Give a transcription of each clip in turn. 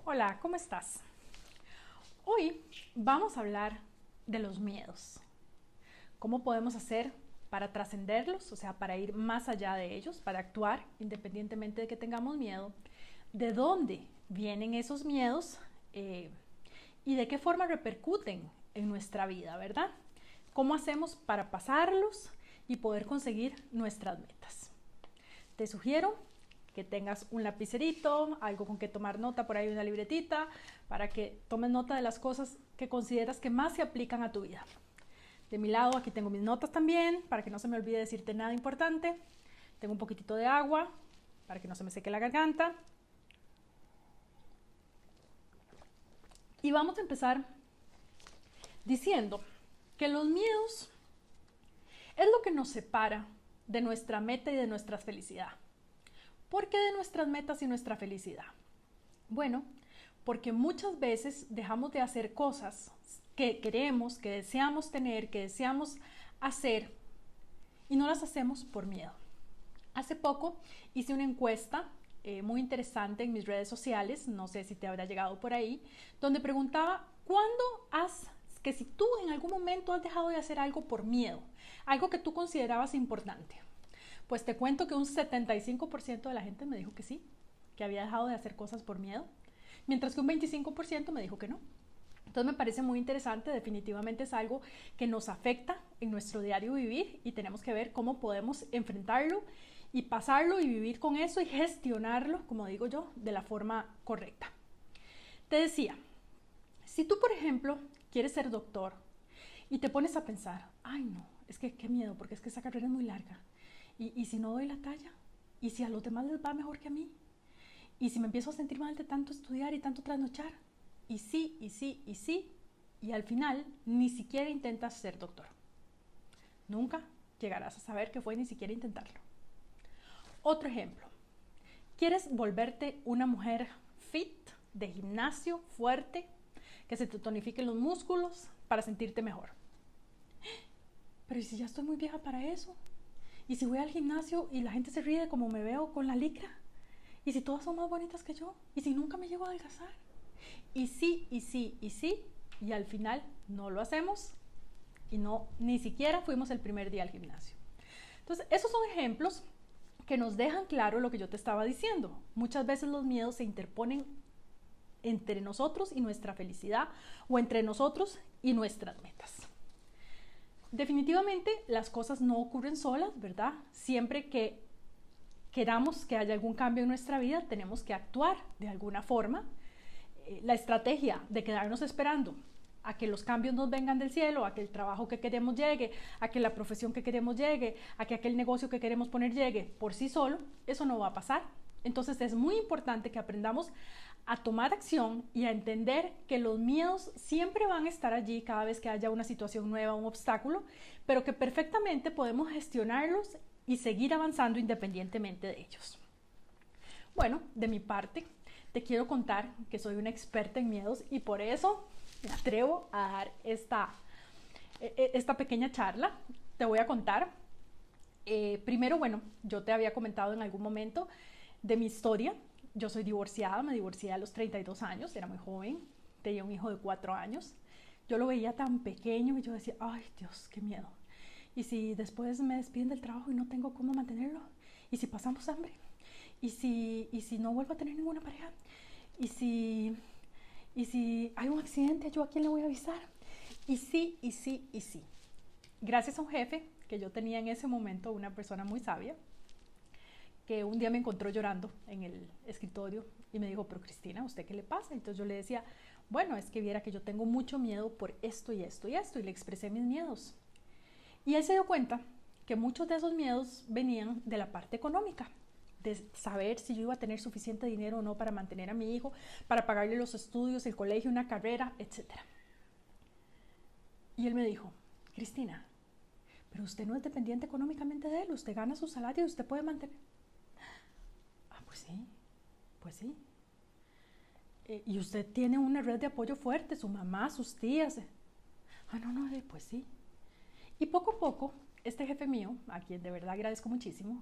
Hola, ¿cómo estás? Hoy vamos a hablar de los miedos. ¿Cómo podemos hacer para trascenderlos? O sea, para ir más allá de ellos, para actuar independientemente de que tengamos miedo. ¿De dónde vienen esos miedos? ¿Y de qué forma repercuten en nuestra vida, verdad? ¿Cómo hacemos para pasarlos y poder conseguir nuestras metas? Te sugiero que tengas un lapicerito, algo con que tomar nota, por ahí una libretita, para que tomes nota de las cosas que consideras que más se aplican a tu vida. De mi lado, aquí tengo mis notas también, para que no se me olvide decirte nada importante. Tengo un poquitito de agua, para que no se me seque la garganta. Y vamos a empezar diciendo que los miedos es lo que nos separa de nuestra meta y de nuestra felicidad. ¿Por qué de nuestras metas y nuestra felicidad? Bueno, porque muchas veces dejamos de hacer cosas que queremos, que deseamos tener, que deseamos hacer y no las hacemos por miedo. Hace poco hice una encuesta muy interesante en mis redes sociales, no sé si te habrá llegado por ahí, donde preguntaba que si tú en algún momento has dejado de hacer algo por miedo, algo que tú considerabas importante. Pues te cuento que un 75% de la gente me dijo que sí, que había dejado de hacer cosas por miedo, mientras que un 25% me dijo que no. Entonces me parece muy interesante, definitivamente es algo que nos afecta en nuestro diario vivir y tenemos que ver cómo podemos enfrentarlo y pasarlo y vivir con eso y gestionarlo, como digo yo, de la forma correcta. Te decía, si tú por ejemplo quieres ser doctor y te pones a pensar, ay no, es que qué miedo, porque es que esa carrera es muy larga, y si no doy la talla, y si a los demás les va mejor que a mí, y si me empiezo a sentir mal de tanto estudiar y tanto trasnochar, y sí, y sí, y sí, y al final ni siquiera intentas ser doctor. Nunca llegarás a saber qué fue ni siquiera intentarlo. Otro ejemplo, quieres volverte una mujer fit, de gimnasio, fuerte, que se te tonifiquen los músculos para sentirte mejor. Pero ¿y si ya estoy muy vieja para eso? ¿Y si voy al gimnasio y la gente se ríe de cómo me veo con la licra? ¿Y si todas son más bonitas que yo? ¿Y si nunca me llego a adelgazar? Y sí, y sí, y sí, y al final no lo hacemos y no, ni siquiera fuimos el primer día al gimnasio. Entonces, esos son ejemplos que nos dejan claro lo que yo te estaba diciendo. Muchas veces los miedos se interponen entre nosotros y nuestra felicidad o entre nosotros y nuestras metas. Definitivamente las cosas no ocurren solas, ¿verdad? Siempre que queramos que haya algún cambio en nuestra vida, tenemos que actuar de alguna forma. La estrategia de quedarnos esperando a que los cambios nos vengan del cielo, a que el trabajo que queremos llegue, a que la profesión que queremos llegue, a que aquel negocio que queremos poner llegue por sí solo, eso no va a pasar. Entonces es muy importante que aprendamos a tomar acción y a entender que los miedos siempre van a estar allí cada vez que haya una situación nueva, un obstáculo, pero que perfectamente podemos gestionarlos y seguir avanzando independientemente de ellos. Bueno, de mi parte, te quiero contar que soy una experta en miedos y por eso me atrevo a dar esta pequeña charla. Te voy a contar. Primero, bueno, yo te había comentado en algún momento de mi historia. Yo soy divorciada, me divorcié a los 32 años, era muy joven, tenía un hijo de 4 años. Yo lo veía tan pequeño y yo decía, ay Dios, qué miedo. ¿Y si después me despiden del trabajo y no tengo cómo mantenerlo? ¿Y si pasamos hambre? ¿Y si no vuelvo a tener ninguna pareja? ¿Y si hay un accidente, yo a quién le voy a avisar? Y sí, y sí, y sí. Gracias a un jefe que yo tenía en ese momento, una persona muy sabia, que un día me encontró llorando en el escritorio y me dijo, pero Cristina, ¿a usted qué le pasa? Entonces yo le decía, bueno, es que viera que yo tengo mucho miedo por esto y esto y esto, y le expresé mis miedos. Y él se dio cuenta que muchos de esos miedos venían de la parte económica, de saber si yo iba a tener suficiente dinero o no para mantener a mi hijo, para pagarle los estudios, el colegio, una carrera, etc. Y él me dijo, Cristina, pero usted no es dependiente económicamente de él, usted gana su salario y usted puede mantener. Ah, pues sí, pues sí. Y usted tiene una red de apoyo fuerte, su mamá, sus tías. Ah, no, no, pues sí. Y poco a poco, este jefe mío, a quien de verdad agradezco muchísimo,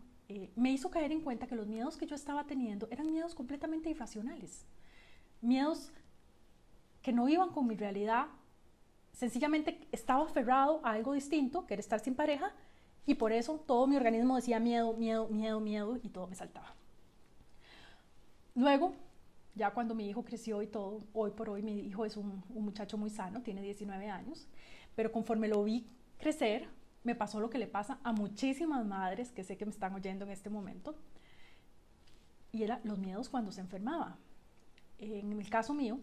me hizo caer en cuenta que los miedos que yo estaba teniendo eran miedos completamente irracionales. miedos que no iban con mi realidad. Sencillamente estaba aferrado a algo distinto, que era estar sin pareja, y por eso todo mi organismo decía miedo, miedo, miedo, miedo, y todo me saltaba. Luego, ya cuando mi hijo creció y todo, hoy por hoy mi hijo es un muchacho muy sano, tiene 19 años, pero conforme lo vi crecer, me pasó lo que le pasa a muchísimas madres que sé que me están oyendo en este momento, y era los miedos cuando se enfermaba. En el caso mío,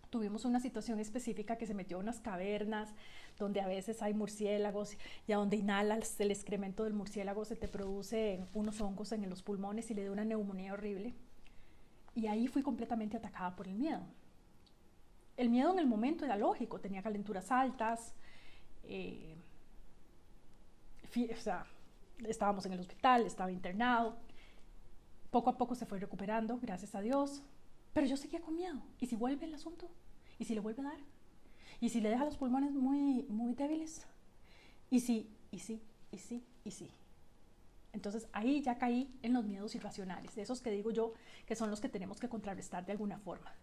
tuvimos una situación específica que se metió a unas cavernas donde a veces hay murciélagos y a donde inhalas el excremento del murciélago se te produce unos hongos en los pulmones y le dio una neumonía horrible. Y ahí fui completamente atacada por el miedo. El miedo en el momento era lógico, tenía calenturas altas, estábamos en el hospital, estaba internado. Poco a poco se fue recuperando, gracias a Dios. Pero yo seguía con miedo. ¿Y si vuelve el asunto? ¿Y si le vuelve a dar? ¿Y si le deja los pulmones muy, muy débiles? ¿Y si? Entonces ahí ya caí en los miedos irracionales, esos que digo yo que son los que tenemos que contrarrestar de alguna forma.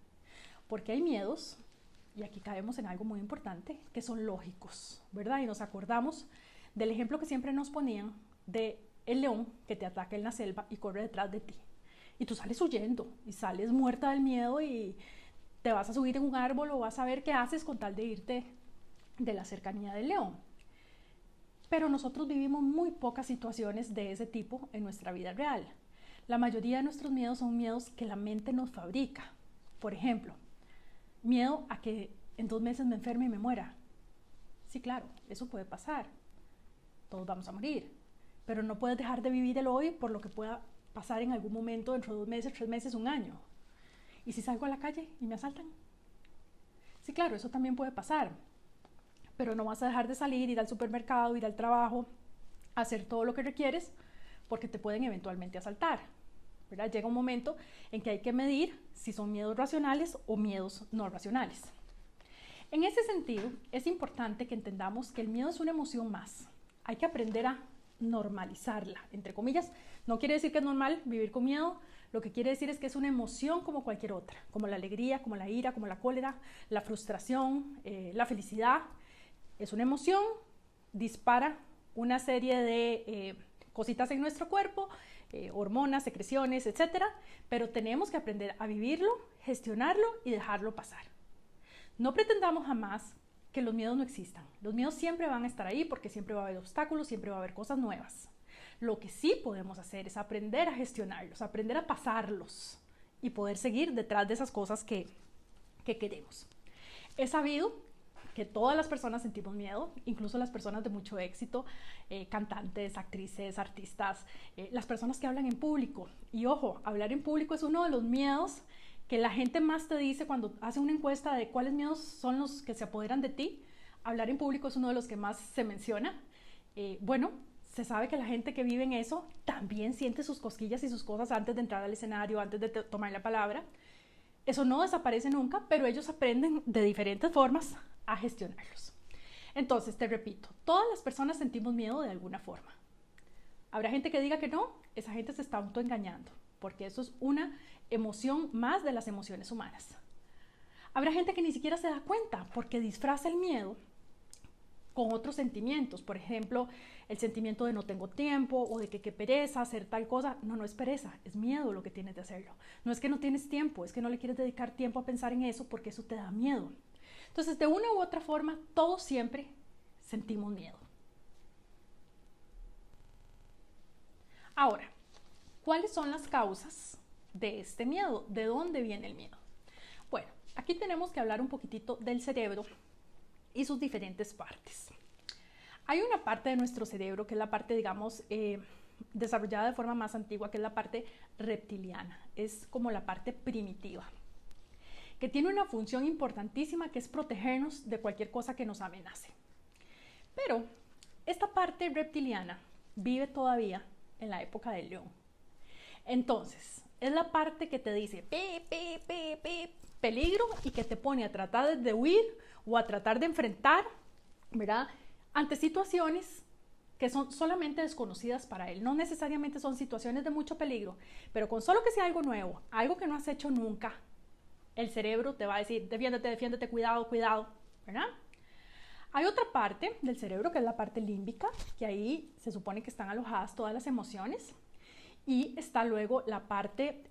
Porque hay miedos, y aquí caemos en algo muy importante, que son lógicos, ¿verdad? Y nos acordamos del ejemplo que siempre nos ponían de el león que te ataca en la selva y corre detrás de ti. Y tú sales huyendo y sales muerta del miedo y te vas a subir en un árbol o vas a ver qué haces con tal de irte de la cercanía del león. Pero nosotros vivimos muy pocas situaciones de ese tipo en nuestra vida real. La mayoría de nuestros miedos son miedos que la mente nos fabrica. Por ejemplo, miedo a que en 2 meses me enferme y me muera. Sí, claro, eso puede pasar. Todos vamos a morir. Pero no puedes dejar de vivir el hoy por lo que pueda pasar en algún momento dentro de 2 meses, 3 meses, 1 año. ¿Y si salgo a la calle y me asaltan? Sí, claro, eso también puede pasar. Pero no vas a dejar de salir, ir al supermercado, ir al trabajo, hacer todo lo que requieres, porque te pueden eventualmente asaltar, ¿verdad? Llega un momento en que hay que medir si son miedos racionales o miedos no racionales. En ese sentido, es importante que entendamos que el miedo es una emoción más. Hay que aprender a normalizarla, entre comillas. No quiere decir que es normal vivir con miedo, lo que quiere decir es que es una emoción como cualquier otra, como la alegría, como la ira, como la cólera, la frustración, la felicidad. Es una emoción, dispara una serie de cositas en nuestro cuerpo, hormonas, secreciones, etc. Pero tenemos que aprender a vivirlo, gestionarlo y dejarlo pasar. No pretendamos jamás que los miedos no existan. Los miedos siempre van a estar ahí porque siempre va a haber obstáculos, siempre va a haber cosas nuevas. Lo que sí podemos hacer es aprender a gestionarlos, aprender a pasarlos y poder seguir detrás de esas cosas que queremos. He sabido que todas las personas sentimos miedo, incluso las personas de mucho éxito, cantantes, actrices, artistas, las personas que hablan en público. Y ojo, hablar en público es uno de los miedos que la gente más te dice cuando hace una encuesta de cuáles miedos son los que se apoderan de ti. Hablar en público es uno de los que más se menciona. Bueno, se sabe que la gente que vive en eso también siente sus cosquillas y sus cosas antes de entrar al escenario, antes de tomar la palabra. Eso no desaparece nunca, pero ellos aprenden de diferentes formas a gestionarlos. Entonces, te repito, todas las personas sentimos miedo de alguna forma. Habrá gente que diga que no, esa gente se está autoengañando, porque eso es una emoción más de las emociones humanas. Habrá gente que ni siquiera se da cuenta, porque disfraza el miedo con otros sentimientos, por ejemplo, el sentimiento de no tengo tiempo o de que qué pereza hacer tal cosa. No, no es pereza, es miedo lo que tienes de hacerlo. No es que no tienes tiempo, es que no le quieres dedicar tiempo a pensar en eso porque eso te da miedo. Entonces, de una u otra forma, todos siempre sentimos miedo. Ahora, ¿cuáles son las causas de este miedo? ¿De dónde viene el miedo? Bueno, aquí tenemos que hablar un poquitito del cerebro y sus diferentes partes. Hay una parte de nuestro cerebro que es la parte, digamos, desarrollada de forma más antigua, que es la parte reptiliana. Es como la parte primitiva, que tiene una función importantísima, que es protegernos de cualquier cosa que nos amenace. Pero esta parte reptiliana vive todavía en la época del león. Entonces, es la parte que te dice peligro y que te pone a tratar de huir o a tratar de enfrentar, ¿verdad?, ante situaciones que son solamente desconocidas para él. No necesariamente son situaciones de mucho peligro, pero con solo que sea algo nuevo, algo que no has hecho nunca, el cerebro te va a decir, defiéndete, defiéndete, cuidado, cuidado, ¿verdad? Hay otra parte del cerebro que es la parte límbica, que ahí se supone que están alojadas todas las emociones. Y está luego la parte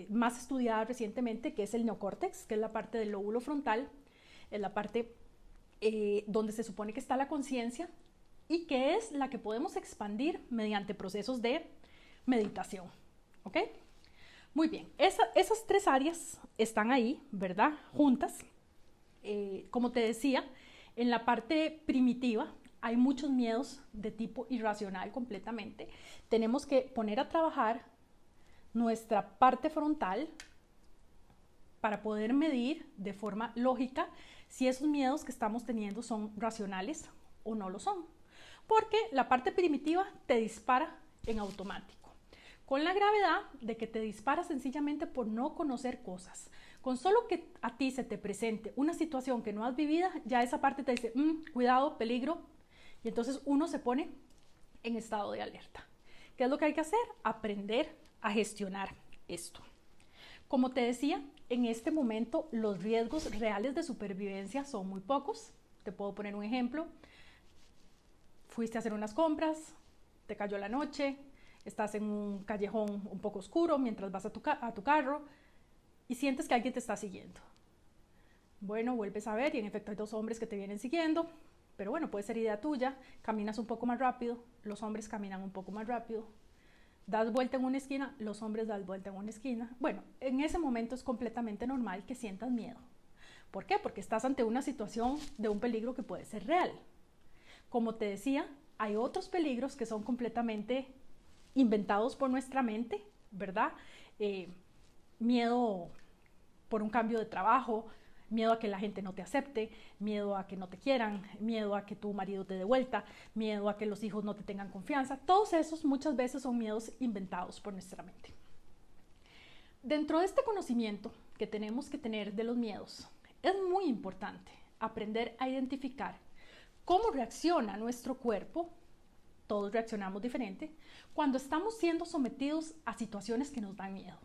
más estudiada recientemente, que es el neocórtex, que es la parte del lóbulo frontal, es la parte donde se supone que está la conciencia y que es la que podemos expandir mediante procesos de meditación. ¿Ok? Muy bien, esas tres áreas están ahí, ¿verdad? Juntas. Como te decía, en la parte primitiva hay muchos miedos de tipo irracional completamente. Tenemos que poner a trabajar nuestra parte frontal para poder medir de forma lógica si esos miedos que estamos teniendo son racionales o no lo son. Porque la parte primitiva te dispara en automático, con la gravedad de que te dispara sencillamente por no conocer cosas. Con solo que a ti se te presente una situación que no has vivido, ya esa parte te dice, cuidado, peligro, y entonces uno se pone en estado de alerta. ¿Qué es lo que hay que hacer? Aprender a gestionar esto. Como te decía, en este momento los riesgos reales de supervivencia son muy pocos. Te puedo poner un ejemplo. Fuiste a hacer unas compras, te cayó la noche, estás en un callejón un poco oscuro mientras vas a tu carro y sientes que alguien te está siguiendo. Bueno, vuelves a ver y en efecto hay dos hombres que te vienen siguiendo, pero bueno, puede ser idea tuya, caminas un poco más rápido, los hombres caminan un poco más rápido, das vuelta en una esquina, los hombres dan vuelta en una esquina. Bueno, en ese momento es completamente normal que sientas miedo. ¿Por qué? Porque estás ante una situación de un peligro que puede ser real. Como te decía, hay otros peligros que son completamente inventados por nuestra mente, ¿verdad? Miedo por un cambio de trabajo, miedo a que la gente no te acepte, miedo a que no te quieran, miedo a que tu marido te dé vuelta, miedo a que los hijos no te tengan confianza. Todos esos muchas veces son miedos inventados por nuestra mente. Dentro de este conocimiento que tenemos que tener de los miedos, es muy importante aprender a identificar cómo reacciona nuestro cuerpo, todos reaccionamos diferente, cuando estamos siendo sometidos a situaciones que nos dan miedo.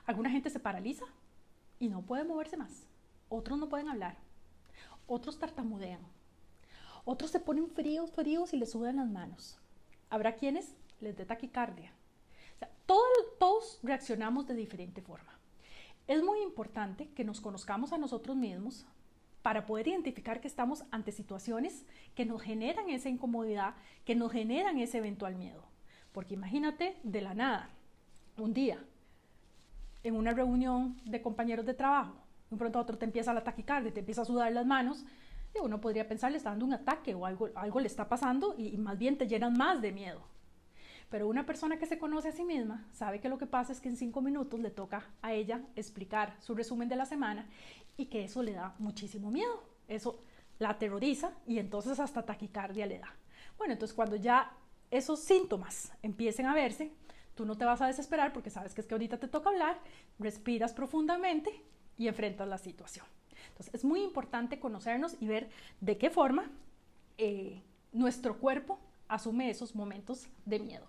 Alguna gente se paraliza y no puede moverse más. Otros no pueden hablar. Otros tartamudean. Otros se ponen fríos y les sudan las manos. Habrá quienes les dé taquicardia. O sea, todos reaccionamos de diferente forma. Es muy importante que nos conozcamos a nosotros mismos para poder identificar que estamos ante situaciones que nos generan esa incomodidad, que nos generan ese eventual miedo. Porque imagínate de la nada, un día, en una reunión de compañeros de trabajo, de un pronto a otro te empieza la taquicardia, te empieza a sudar las manos, y uno podría pensar le está dando un ataque o algo le está pasando y más bien te llenan más de miedo. Pero una persona que se conoce a sí misma sabe que lo que pasa es que en 5 minutos le toca a ella explicar su resumen de la semana y que eso le da muchísimo miedo. Eso la aterroriza y entonces hasta taquicardia le da. Bueno, entonces cuando ya esos síntomas empiecen a verse, tú no te vas a desesperar porque sabes que es que ahorita te toca hablar, respiras profundamente y enfrentas la situación. Entonces es muy importante conocernos y ver de qué forma nuestro cuerpo asume esos momentos de miedo.